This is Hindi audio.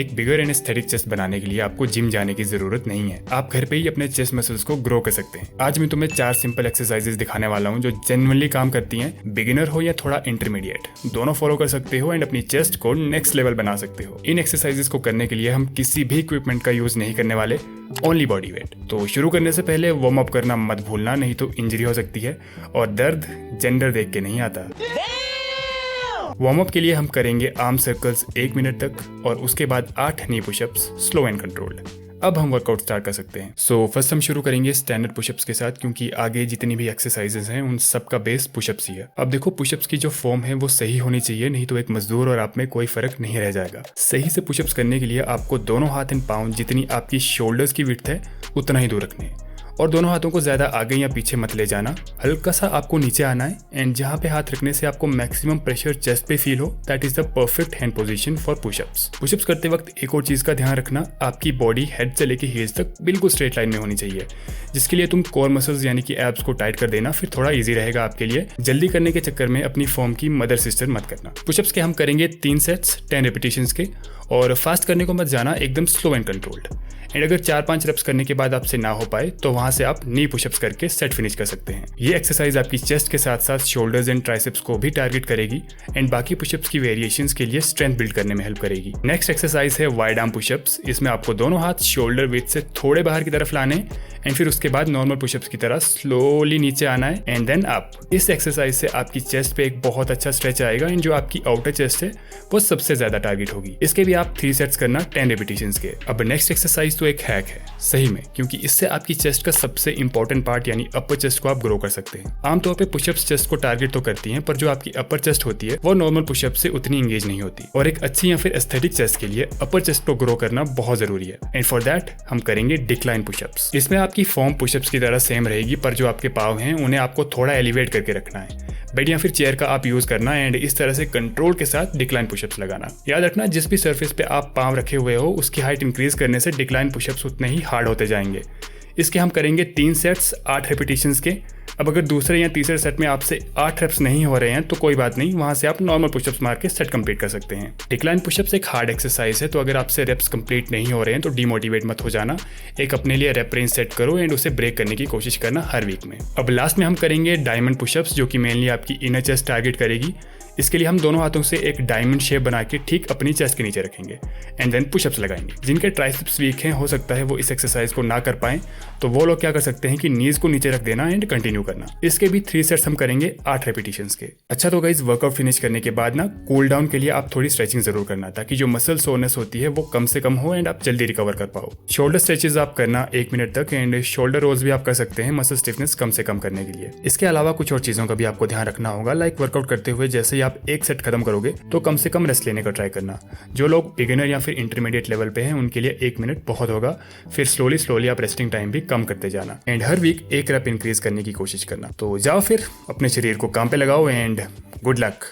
एक बिगर एंड एस्थेटिक चेस्ट बनाने के लिए आपको जिम जाने की जरूरत नहीं है। आप घर पे ही अपने चेस्ट मसल्स को ग्रो कर सकते हैं। आज मैं तुम्हें 4 सिंपल एक्सरसाइजेस दिखाने वाला हूँ जो जेन्युइनली काम करती हैं। बिगिनर हो या थोड़ा इंटरमीडिएट, दोनों फॉलो कर सकते हो एंड अपनी चेस्ट को नेक्स्ट लेवल बना सकते हो। इन एक्सरसाइजेस को करने के लिए हम किसी भी इक्विपमेंट का यूज नहीं करने वाले, ओनली बॉडी वेट। तो शुरू करने से पहले वार्म अप करना मत भूलना, नहीं तो इंजरी हो सकती है और दर्द जेंडर देख के नहीं आता। वार्म अप के लिए हम करेंगे आर्म सर्कल्स 1 मिनट तक और उसके बाद 8 नी पुशअप्स स्लो एंड कंट्रोल्ड। अब हम वर्कआउट स्टार्ट कर सकते हैं। सो फर्स्ट हम शुरू करेंगे स्टैंडर्ड पुशअप्स के साथ, क्योंकि आगे जितनी भी एक्सरसाइजेस हैं उन सब का बेस पुशअप्स ही है। अब देखो, पुशअप्स की जो फॉर्म है वो सही होनी चाहिए, नहीं तो एक मजदूर और आप में कोई फर्क नहीं रह जाएगा। सही से पुशअप्स करने के लिए आपको दोनों हाथ एंड पाँव जितनी आपकी शोल्डर्स की विड्थ है उतना ही दूर रखने हैं और दोनों हाथों को ज्यादा आगे या पीछे मत ले जाना। हल्का सा आपको नीचे आना है एंड जहाँ पे हाथ रखने से आपको मैक्सिमम प्रेशर चेस्ट पे फील हो, that is the perfect hand position for pushups. Pushups करते वक्त एक और चीज का ध्यान रखना, आपकी बॉडी हेड से लेके हील्स तक बिल्कुल स्ट्रेट लाइन में होनी चाहिए, जिसके लिए तुम कोर मसल्स यानी कि एब्स को टाइट कर देना, फिर थोड़ा ईजी रहेगा आपके लिए। जल्दी करने के चक्कर में अपनी फॉर्म की मदर सिस्टर मत करना। पुशअप्स के हम करेंगे 3 सेट्स 10 रेपिटेशंस के, और फास्ट करने को मत जाना, एकदम स्लो एंड कंट्रोल्ड। एंड अगर 4-5 रेप्स करने के बाद आपसे ना हो पाए तो वहां से आप नी पुशअप्स करके सेट फिनिश कर सकते हैं। ये एक्सरसाइज आपकी चेस्ट के साथ साथ शोल्डर्स एंड ट्राइसेप्स को भी टारगेट करेगी एंड बाकी पुशअप्स की वेरिएशंस के लिए स्ट्रेंथ बिल्ड करने में हेल्प करेगी। नेक्स्ट एक्सरसाइज है वाइड आर्म पुशअप्स। इसमें आपको दोनों हाथ शोल्डर विड्थ से थोड़े बाहर की तरफ लाने एंड फिर उसके बाद नॉर्मल पुशअप्स की तरह स्लोली नीचे आना है एंड देन अप। इस एक्सरसाइज से आपकी चेस्ट पे एक बहुत अच्छा स्ट्रेच आएगा एंड जो आपकी आउटर चेस्ट है वो सबसे ज्यादा टारगेट होगी। इसके भी आप 3 सेट्स करना 10 रेपिटेशंस के। अब नेक्स्ट एक्सरसाइज तो एक हैक है सही में, क्योंकि इससे आपकी चेस्ट का सबसे इंपॉर्टेंट पार्ट यानी अपर चेस्ट को आप ग्रो कर सकते हैं। आमतौर पे पुशअप्स चेस्ट को टारगेट तो करती हैं, पर जो आपकी अपर चेस्ट होती है वो नॉर्मल पुशअप से उतनी एंगेज नहीं होती, और एक अच्छी या फिर एस्थेटिक चेस्ट के लिए अपर चेस्ट को ग्रो करना बहुत जरूरी है। एंड फॉर दैट हम करेंगे डिक्लाइन पुशअप्स। इसमें आपकी फॉर्म पुशअप्स की तरह सेम रहेगी, पर जो आपके पाँव हैं उन्हें आपको थोड़ा एलिवेट करके रखना है। बेड या फिर चेयर का आप यूज करना एंड इस तरह से कंट्रोल के साथ डिक्लाइन पुशअप्स लगाना। याद रखना, जिस भी सरफेस पे आप पाँव रखे हुए हो उसकी हाइट इंक्रीज करने से डिक्लाइन पुशअप्स उतने ही हार्ड होते जाएंगे। इसके हम करेंगे 3 सेट्स 8 रेपिटेशंस के। अब अगर दूसरे या तीसरे सेट में आपसे 8 रेप्स नहीं हो रहे हैं तो कोई बात नहीं, वहां से आप नॉर्मल पुशअप्स मार के सेट कंप्लीट कर सकते हैं। डिक्लाइन पुशअप्स एक हार्ड एक्सरसाइज है, तो अगर आपसे रेप्स कंप्लीट नहीं हो रहे हैं तो डीमोटिवेट मत हो जाना। एक अपने लिए रेप रेंज सेट करो एंड उसे ब्रेक करने की कोशिश करना हर वीक में। अब लास्ट में हम करेंगे डायमंड पुशअप्स, जो कि मेनली आपकी इनर चेस्ट टारगेट करेगी। इसके लिए हम दोनों हाथों से एक डायमंड शेप बना के ठीक अपनी चेस्ट के नीचे रखेंगे एंड देन पुशअप्स लगाएंगे। जिनके ट्राइसेप्स वीक हैं, हो सकता है वो इस एक्सरसाइज को ना कर पाएं, तो वो लोग क्या कर सकते हैं कि नीज को नीचे रख देना एंड कंटिन्यू करना। इसके भी 3 सेट्स हम करेंगे 8 रेपिटेशंस के। अच्छा, तो गाइस वर्कआउट फिनिश करने के बाद ना कूल डाउन के लिए आप थोड़ी स्ट्रेचिंग जरूर करना, ताकि जो मसल सोरनेस होती है वो कम से कम हो एंड आप जल्दी रिकवर कर पाओ। शोल्डर स्ट्रेचेस आप करना 1 मिनट तक एंड शोल्डर रोल्स भी आप कर सकते हैं मसल स्टिफनेस कम से कम करने के लिए। इसके अलावा कुछ और चीजों का भी आपको ध्यान रखना होगा, लाइक वर्कआउट करते हुए जैसे ही आप एक सेट खत्म करोगे तो कम से कम रेस्ट लेने का ट्राई करना। जो लोग बिगिनर या फिर इंटरमीडिएट लेवल पे हैं उनके लिए 1 मिनट बहुत होगा, फिर स्लोली आप रेस्टिंग टाइम भी कम करते जाना एंड हर वीक 1 रेप इंक्रीज करने की कोशिश करना। तो जाओ फिर अपने शरीर को काम पे लगाओ एंड गुड लक।